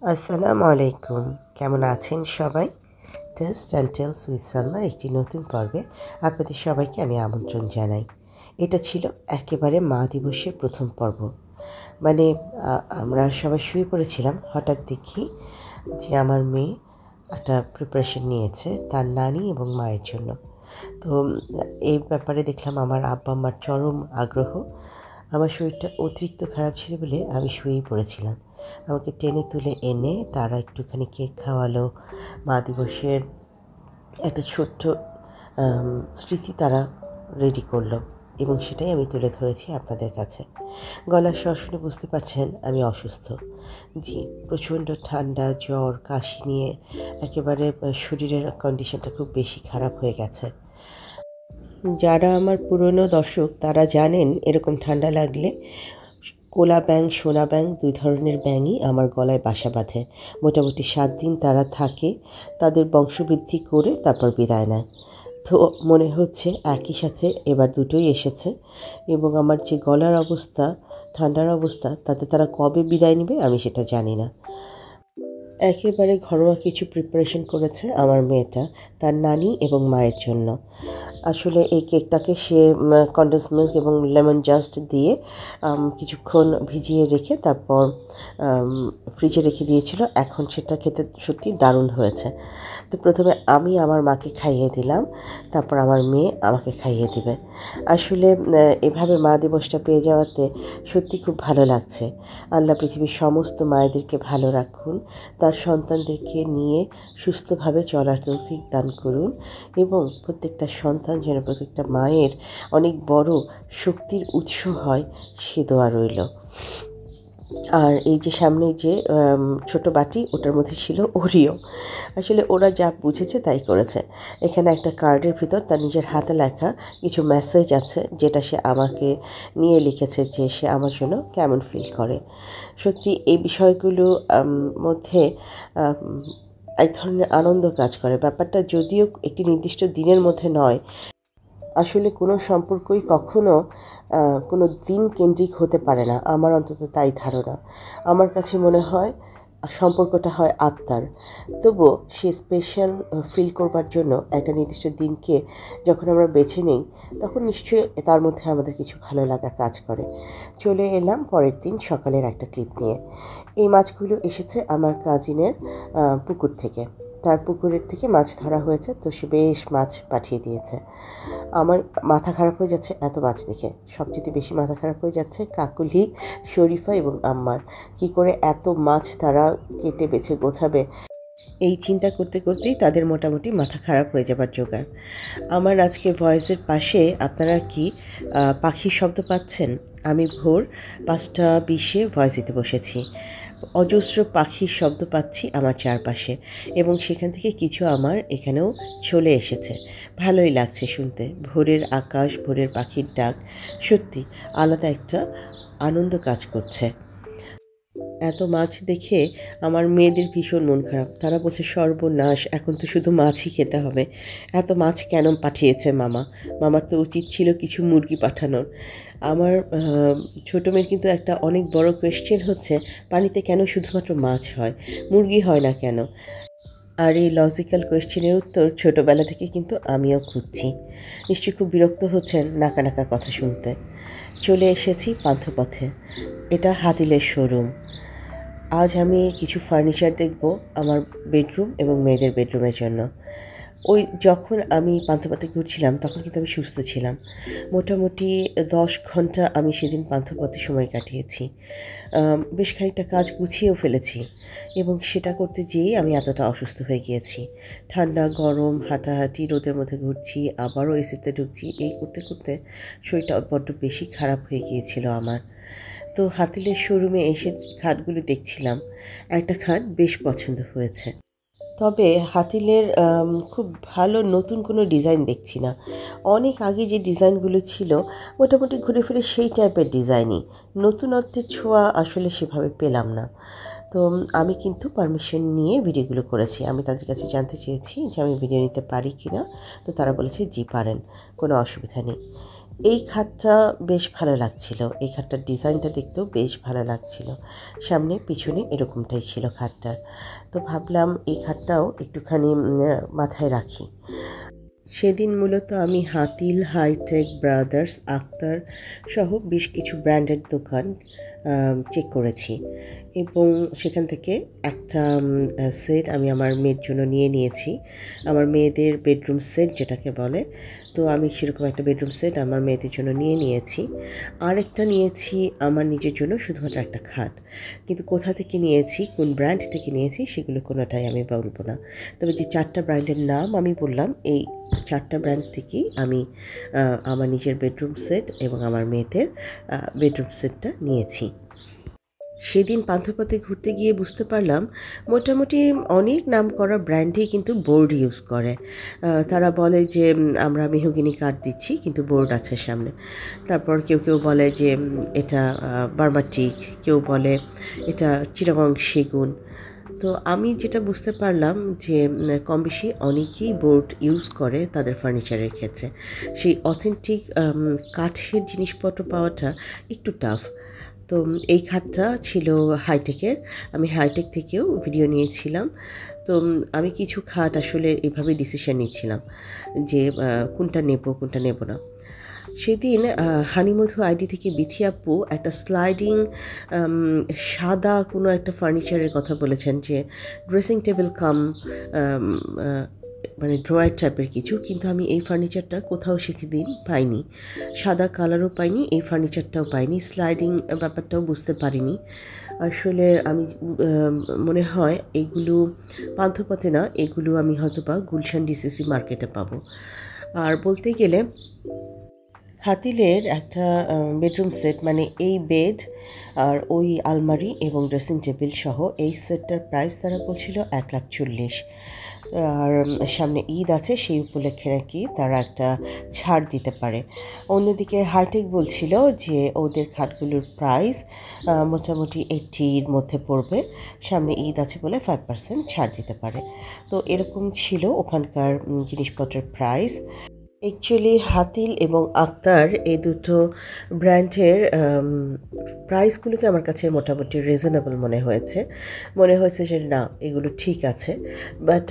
আসসালামু আলাইকুম। কেমন আছেন সবাই? টেস্ট অ্যান্ড টেলস উইথ সালমার একটি নতুন পর্বে আপনাদের সবাইকে আমি আমন্ত্রণ জানাই। এটা ছিল একেবারে মা দিবসের প্রথম পর্ব। মানে আমরা সবাই শুয়ে পড়েছিলাম, হঠাৎ দেখি যে আমার মেয়ে একটা প্রিপারেশন নিয়েছে তার নানি এবং মায়ের জন্য। তো এই ব্যাপারে দেখলাম আমার আব্বা আম্মার চরম আগ্রহ। আমার শরীরটা অতিরিক্ত খারাপ ছিল বলে আমি শুয়েই পড়েছিলাম। আমাকে টেনে তুলে এনে তারা একটুখানি কেক খাওয়ালো। মা দিবসের একটা ছোট্ট স্মৃতি তারা রেডি করলো এবং সেটাই আমি তুলে ধরেছি আপনাদের কাছে। গলার স্বর শুনে বুঝতে পারছেন আমি অসুস্থ। জি, প্রচণ্ড ঠান্ডা, জ্বর, কাশি নিয়ে একেবারে শরীরের কন্ডিশনটা খুব বেশি খারাপ হয়ে গেছে। যারা আমার পুরনো দর্শক তারা জানেন এরকম ঠান্ডা লাগলে কোলা ব্যাঙ, সোনা ব্যাঙ ২ ধরনের ব্যাঙই আমার গলায় বাসা বাঁধে। মোটামুটি ৭ দিন তারা থাকে, তাদের বংশবৃদ্ধি করে তারপর বিদায় নেয়। তো মনে হচ্ছে একই সাথে এবার দুটোই এসেছে এবং আমার যে গলার অবস্থা, ঠান্ডার অবস্থা, তাতে তারা কবে বিদায় নেবে আমি সেটা জানি না। একেবারে ঘরোয়া কিছু প্রিপারেশন করেছে আমার মেয়েটা তার নানি এবং মায়ের জন্য। আসলে এই কেকটাকে সে কনডেন্স মিল্ক এবং লেমন জাস্ট দিয়ে কিছুক্ষণ ভিজিয়ে রেখে তারপর ফ্রিজে রেখে দিয়েছিল। এখন সেটা খেতে সত্যি দারুণ হয়েছে। তো প্রথমে আমি আমার মাকে খাইয়ে দিলাম, তারপর আমার মেয়ে আমাকে খাইয়ে দিবে। আসলে এভাবে মা দিবসটা পেয়ে যাওয়াতে সত্যি খুব ভালো লাগছে। আল্লাহ পৃথিবীর সমস্ত মায়েদেরকে ভালো রাখুন, তার সন্তানদেরকে নিয়ে সুস্থভাবে চলার তৌফিক দান করুন এবং প্রত্যেকটা সন্তান যেন প্রত্যেকটা মায়ের অনেক বড় শক্তির উৎস হয়, সে দোয়া রইল। আর এই যে সামনে যে ছোট বাটি, ওটার মধ্যে ছিল ওরিও। আসলে ওরা যা বুঝেছে তাই করেছে। এখানে একটা কার্ডের ভিতর তার নিজের হাতে লেখা কিছু মেসেজ আছে, যেটা সে আমাকে নিয়ে লিখেছে যে সে আমার জন্য কেমন ফিল করে। সত্যি এই বিষয়গুলো মধ্যে এক ধরনের আনন্দ কাজ করে। ব্যাপারটা যদিও একটি নির্দিষ্ট দিনের মধ্যে নয়, আসলে কোনো সম্পর্কই কখনো কোনো দিন কেন্দ্রিক হতে পারে না, আমার অন্তত তাই ধারণা। আমার কাছে মনে হয় সম্পর্কটা হয় আত্মার। তবুও সে স্পেশাল ফিল করবার জন্য একটা নির্দিষ্ট দিনকে যখন আমরা বেছে নিই, তখন নিশ্চয়ই তার মধ্যে আমাদের কিছু ভালো লাগা কাজ করে। চলে এলাম পরের দিন সকালের একটা ক্লিপ নিয়ে। এই মাছগুলো এসেছে আমার কাজিনের পুকুর থেকে। তার পুকুরের থেকে মাছ ধরা হয়েছে, তো সে বেশ মাছ পাঠিয়ে দিয়েছে। আমার মাথা খারাপ হয়ে যাচ্ছে এত মাছ দেখে। সবচেয়ে বেশি মাথা খারাপ হয়ে যাচ্ছে কাকুলি, শরীফা এবং আম্মার। কি করে এত মাছ তারা কেটে বেছে গোছাবে, এই চিন্তা করতে করতেই তাদের মোটামুটি মাথা খারাপ হয়ে যাবার জোগাড়। আমার আজকে ভয়েসের পাশে আপনারা কি পাখির শব্দ পাচ্ছেন? আমি ভোর ৫টা ২০-এ ভয়েস দিতে বসেছি। অজস্র পাখির শব্দ পাচ্ছি আমার চারপাশে এবং সেখান থেকে কিছু আমার এখানেও চলে এসেছে। ভালোই লাগছে শুনতে। ভোরের আকাশ, ভোরের পাখির ডাক সত্যি আলাদা একটা আনন্দ কাজ করছে। এত মাছ দেখে আমার মেয়েদের ভীষণ মন খারাপ। তারা বলছে সর্বনাশ, এখন তো শুধু মাছই খেতে হবে। এত মাছ কেন পাঠিয়েছে মামা? মামার তো উচিত ছিল কিছু মুরগি পাঠানোর। আমার ছোটো মেয়ের কিন্তু একটা অনেক বড় কোয়েশ্চেন হচ্ছে, পানিতে কেন শুধুমাত্র মাছ হয়, মুরগি হয় না কেন? আর এই লজিক্যাল কোয়েশ্চেনের উত্তর ছোটোবেলা থেকে কিন্তু আমিও খুঁজছি। নিশ্চয়ই খুব বিরক্ত হচ্ছেন নাকা নাকা কথা শুনতে। চলে এসেছি পান্থপথে। এটা হাতিলের শোরুম। আজ আমি কিছু ফার্নিচার দেখব আমার বেডরুম এবং মেয়েদের বেডরুমের জন্য। যখন আমি পান্থপথে ঘুরছিলাম তখন কিন্তু আমি সুস্থ ছিলাম। মোটামুটি ১০ ঘন্টা আমি সেদিন পান্থপথে সময় কাটিয়েছি। বেশ খানিকটা কাজ গুছিয়েও ফেলেছি এবং সেটা করতে যেয়েই আমি এতটা অসুস্থ হয়ে গিয়েছি। ঠান্ডা, গরম, হাঁটাহাঁটি, রোদের মধ্যে ঘুরছি, আবারও এসিতে ঢুকছি, এই করতে করতে শরীরটা বড্ড বেশি খারাপ হয়ে গিয়েছিল আমার। তো হাতিলের শোরুমে এসে খাটগুলো দেখছিলাম। একটা খাট বেশ পছন্দ হয়েছে। তবে হাতিলের খুব ভালো নতুন কোনো ডিজাইন দেখছি না। অনেক আগে যে ডিজাইনগুলো ছিল মোটামুটি ঘুরে ফিরে সেই টাইপের ডিজাইনই। নতুনত্বের ছোঁয়া আসলে সেভাবে পেলাম না। তো আমি কিন্তু পারমিশন নিয়ে ভিডিওগুলো করেছি। আমি তাদের কাছে জানতে চেয়েছি যে আমি ভিডিও নিতে পারি কি না। তো তারা বলেছে জি পারেন, কোনো অসুবিধা নেই। এই খাটটা বেশ ভালো লাগছিল। এই খাটটার ডিজাইনটা দেখতেও বেশ ভালো লাগছিল। সামনে পিছনে এরকমটাই ছিল খাটটার। তো ভাবলাম এই খাটটাও একটুখানি মাথায় রাখি। সেদিন মূলত আমি হাতিল, হাইটেক, ব্রাদার্স, আক্তার সহ বেশ কিছু ব্র্যান্ডের দোকান চেক করেছি এবং সেখান থেকে একটা সেট আমি আমার মেয়ের জন্য নিয়ে নিয়েছি। আমার মেয়েদের বেডরুম সেট যেটাকে বলে, তো আমি সেরকম একটা বেডরুম সেট আমার মেয়েদের জন্য নিয়ে নিয়েছি। আরেকটা নিয়েছি আমার নিজের জন্য, শুধুমাত্র একটা খাট। কিন্তু কোথা থেকে নিয়েছি, কোন ব্র্যান্ড থেকে নিয়েছি সেগুলো কোনোটাই আমি বলবো না। তবে যে 4টা ব্র্যান্ডের নাম আমি বললাম, এই 4টা ব্র্যান্ড থেকেই আমি আমার নিজের বেডরুম সেট এবং আমার মেয়েদের বেডরুম সেটটা নিয়েছি। সেদিন পান্থপথে ঘুরতে গিয়ে বুঝতে পারলাম মোটামুটি অনেক নামকরা ব্র্যান্ডই কিন্তু বোর্ড ইউজ করে। তারা বলে যে আমরা মেহগিনি কাঠ দিচ্ছি, কিন্তু বোর্ড আছে সামনে। তারপর কেউ কেউ বলে যে এটা বার্মা টিক, কেউ বলে এটা চিটাগং সেগুন। তো আমি যেটা বুঝতে পারলাম যে কম বেশি অনেকেই বোর্ড ইউজ করে তাদের ফার্নিচারের ক্ষেত্রে। সেই অথেন্টিক কাঠের জিনিসপত্র পাওয়াটা একটু টাফ। তো এই খাটটা ছিল হাইটেকের। আমি হাইটেক থেকেও ভিডিও নিয়েছিলাম। তো আমি কিছু খাট আসলে এভাবে ডিসিশন নিচ্ছিলাম যে কোনটা নেব কোনটা নেব না। সেদিন হানিমধু আইডি থেকে বিথি আপু একটা স্লাইডিং সাদা কোনো একটা ফার্নিচারের কথা বলেছেন, যে ড্রেসিং টেবিল কাম মানে ড্রয়ার টাইপের কিছু। কিন্তু আমি এই ফার্নিচারটা কোথাও সেদিন পাইনি, সাদা কালারও পাইনি, এই ফার্নিচারটাও পাইনি, স্লাইডিং ব্যাপারটাও বুঝতে পারিনি। আসলে আমি মনে হয় এইগুলো পান্থপথে না, এগুলো আমি হয়তো বা গুলশান ডিসিসি মার্কেটে পাবো। আর বলতে গেলে হাতিলের একটা বেডরুম সেট, মানে এই বেড আর ওই আলমারি এবং ড্রেসিং টেবিল সহ এই সেটটার প্রাইস তারা বলছিল 1,40,000। আর সামনে ঈদ আছে, সেই উপলক্ষে নাকি তারা একটা ছাড় দিতে পারে। অন্যদিকে হাইটেক বলছিল যে ওদের খাটগুলোর প্রাইস মোটামুটি 80-র মধ্যে পড়বে, সামনে ঈদ আছে বলে 5% ছাড় দিতে পারে। তো এরকম ছিল ওখানকার জিনিসপত্রের প্রাইস। অ্যাকচুয়ালি হাতিল এবং আক্তার এই দুটো ব্র্যান্ডের প্রাইসগুলোকে আমার কাছে মোটামুটি রিজনেবল মনে হয়েছে যে না, এগুলো ঠিক আছে। বাট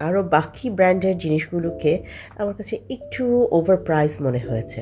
আরও বাকি ব্র্যান্ডের জিনিসগুলোকে আমার কাছে একটু ওভার প্রাইস মনে হয়েছে।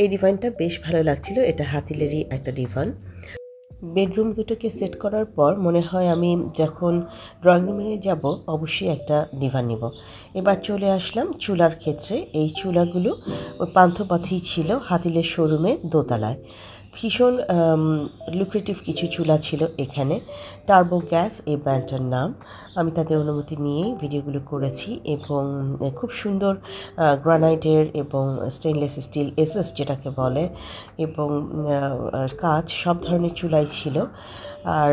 এই ডিভাইনটা বেশ ভালো লাগছিল, এটা হাতিলেরই একটা ডিভাইন। বেডরুম দুটোকে সেট করার পর মনে হয় আমি যখন ড্রয়িং রুমে যাব অবশ্যই একটা ডিভান নিব। এবার চলে আসলাম চুলার ক্ষেত্রে। এই চুলাগুলো ওই পান্থপথেই ছিল, হাতিলের শোরুমের দোতলায়। ভীষণ লুক্রেটিভ কিছু চুলা ছিল এখানে। টার্বো গ্যাস এই ব্র্যান্ডটার নাম। আমি তাদের অনুমতি নিয়েই ভিডিওগুলো করেছি এবং খুব সুন্দর গ্রানাইটের এবং স্টেনলেস স্টিল এসএস যেটাকে বলে এবং কাঁচ সব ধরনের চুলাই ছিল। আর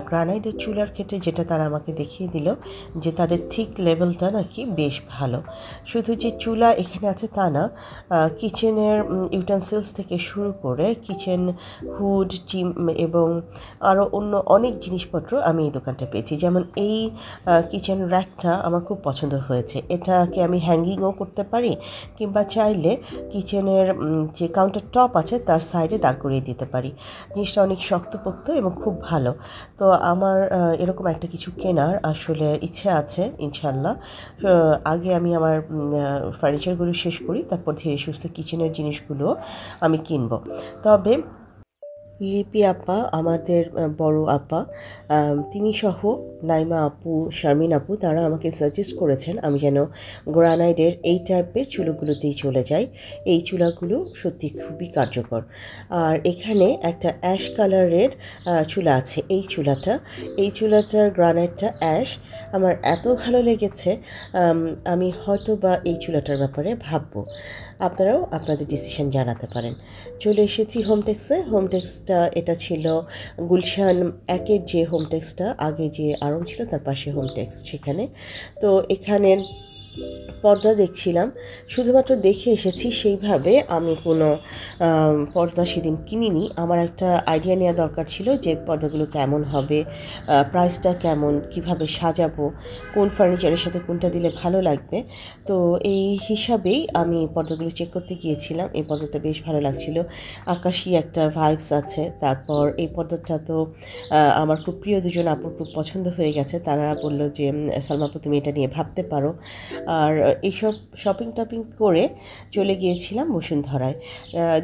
গ্রানাইটের চুলার ক্ষেত্রে যেটা তারা আমাকে দেখিয়ে দিল যে তাদের থিক লেভেলটা নাকি বেশ ভালো। শুধু যে চুলা এখানে আছে তা না, কিচেনের ইউটেন্সিলস থেকে শুরু করে কিচেন হুড চিম এবং আরও অন্য অনেক জিনিসপত্র আমি এই দোকানটা পেয়েছি। যেমন এই কিচেন র্যাকটা আমার খুব পছন্দ হয়েছে। এটাকে আমি হ্যাঙ্গিংও করতে পারি, কিংবা চাইলে কিচেনের যে কাউন্টার টপ আছে তার সাইডে দাঁড় করিয়ে দিতে পারি। জিনিসটা অনেক শক্তপোক্ত এবং খুব ভালো। তো আমার এরকম একটা কিছু কেনার আসলে ইচ্ছে আছে ইনশাল্লাহ। আগে আমি আমার ফার্নিচারগুলো শেষ করি, তারপর ধীরে সুস্থে কিচেনের জিনিসগুলো আমি কিনব। তবে লিপি আপা, আমাদের বড় আপা, তিনি সহ নাইমা আপু, শারমিন আপু, তারা আমাকে সাজেস্ট করেছেন আমি যেন গ্রানাইটের এই টাইপের চুলোগুলোতেই চলে যাই। এই চুলাগুলো সত্যি খুবই কার্যকর। আর এখানে একটা অ্যাশ কালারের চুলা আছে। এই চুলাটার গ্রানাইটটা অ্যাশ আমার এত ভালো লেগেছে, আমি হয়তো বা এই চুলাটার ব্যাপারে ভাববো। আপনারাও আপনাদের ডিসিশন জানাতে পারেন। চলে এসেছি হোমটেক্সটা এটা ছিল গুলশান একের যে হোমটেক্সটা, আগে যে আড়ং ছিল তার পাশে হোমটেক্স সেখানে। তো এখানে পর্দা দেখছিলাম, শুধুমাত্র দেখে এসেছি, সেইভাবে আমি কোনো পর্দা সেদিন কিনিনি। আমার একটা আইডিয়া নেওয়া দরকার ছিল যে পর্দাগুলো কেমন হবে, প্রাইসটা কেমন, কিভাবে সাজাবো, কোন ফার্নিচারের সাথে কোনটা দিলে ভালো লাগবে। তো এই হিসাবেই আমি পর্দাগুলো চেক করতে গিয়েছিলাম। এই পর্দাটা বেশ ভালো লাগছিল, আকাশি একটা ভাইবস আছে। তারপর এই পর্দাটা তো আমার খুব প্রিয় দুজন আপুর খুব পছন্দ হয়ে গেছে। তারা বলল যে সালমা আপু তুমি এটা নিয়ে ভাবতে পারো। আর এইসব শপিং টপিং করে চলে গিয়েছিলাম বসুন্ধরায়।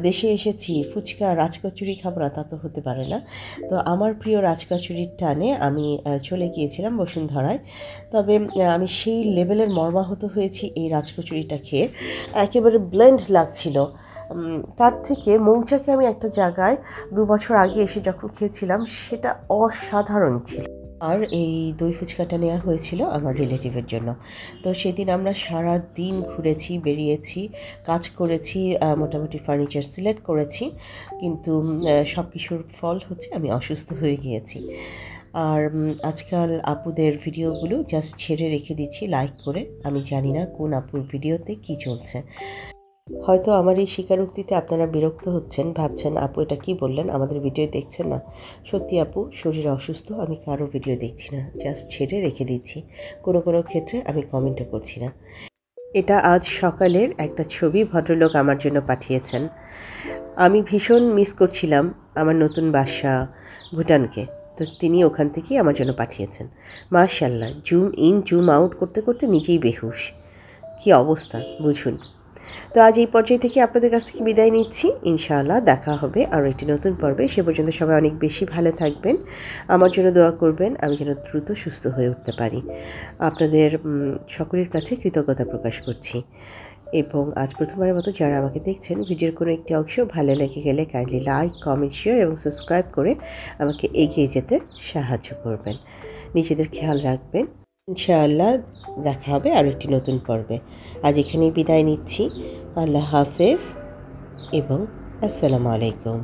দেশে এসেছি, ফুচকা রাজকচুরি খাবো না তা তো হতে পারে না। তো আমার প্রিয় রাজকচুরির টানে আমি চলে গিয়েছিলাম বসুন্ধরায়। তবে আমি সেই লেভেলের মর্মাহত হয়েছি এই রাজকচুরিটা খেয়ে, একেবারে ব্লেন্ড লাগছিল। তার থেকে মৌচাকে আমি একটা জায়গায় 2 বছর আগে এসে যখন খেয়েছিলাম সেটা অসাধারণ ছিল। আর এই দই ফুচকাটা নেওয়া হয়েছিল আমার রিলেটিভের জন্য। তো সেদিন আমরা সারা দিন ঘুরেছি, বেরিয়েছি, কাজ করেছি, মোটামুটি ফার্নিচার সিলেক্ট করেছি, কিন্তু সব কিছুর ফল হচ্ছে আমি অসুস্থ হয়ে গিয়েছি। আর আজকাল আপুদের ভিডিওগুলো জাস্ট ছেড়ে রেখে দিচ্ছি লাইক করে। আমি জানি না কোন আপুর ভিডিওতে কি চলছে। হয়তো আমার এই স্বীকারোক্তিতে আপনারা বিরক্ত হচ্ছেন, ভাবছেন আপু এটা কি বললেন, আমাদের ভিডিও দেখছেন না। সত্যি আপু, শরীর অসুস্থ, আমি কারো ভিডিও দেখছি না, জাস্ট ছেড়ে রেখে দিচ্ছি। কোনো কোনো ক্ষেত্রে আমি কমেন্টও করছি না। এটা আজ সকালের একটা ছবি ভদ্রলোক আমার জন্য পাঠিয়েছেন। আমি ভীষণ মিস করছিলাম আমার নতুন বাসা ভুটানকে। তো তিনি ওখান থেকেই আমার জন্য পাঠিয়েছেন। মাশাআল্লাহ, জুম ইন জুম আউট করতে করতে নিজেই বেহুশ। কী অবস্থা বুঝুন। তো আজ এই পর্যায় থেকে আপনাদের কাছ থেকে বিদায় নিচ্ছি। ইনশাআল্লাহ দেখা হবে আরও একটি নতুন পর্বে। সে পর্যন্ত সবাই অনেক বেশি ভালো থাকবেন, আমার জন্য দোয়া করবেন আমি যেন দ্রুত সুস্থ হয়ে উঠতে পারি। আপনাদের সকলের কাছে কৃতজ্ঞতা প্রকাশ করছি। এবং আজ প্রথমবারের মতো যারা আমাকে দেখছেন, ভিডিওর কোনো একটি অংশ ভালো লেগে গেলে কাইন্ডলি লাইক, কমেন্ট, শেয়ার এবং সাবস্ক্রাইব করে আমাকে এগিয়ে যেতে সাহায্য করবেন। নিজেদের খেয়াল রাখবেন। ইনশাআল্লাহ দেখা হবে আরও একটি নতুন পর্বে। আজ এখানেই বিদায় নিচ্ছি। আল্লাহ হাফেজ এবং আসসালামু আলাইকুম।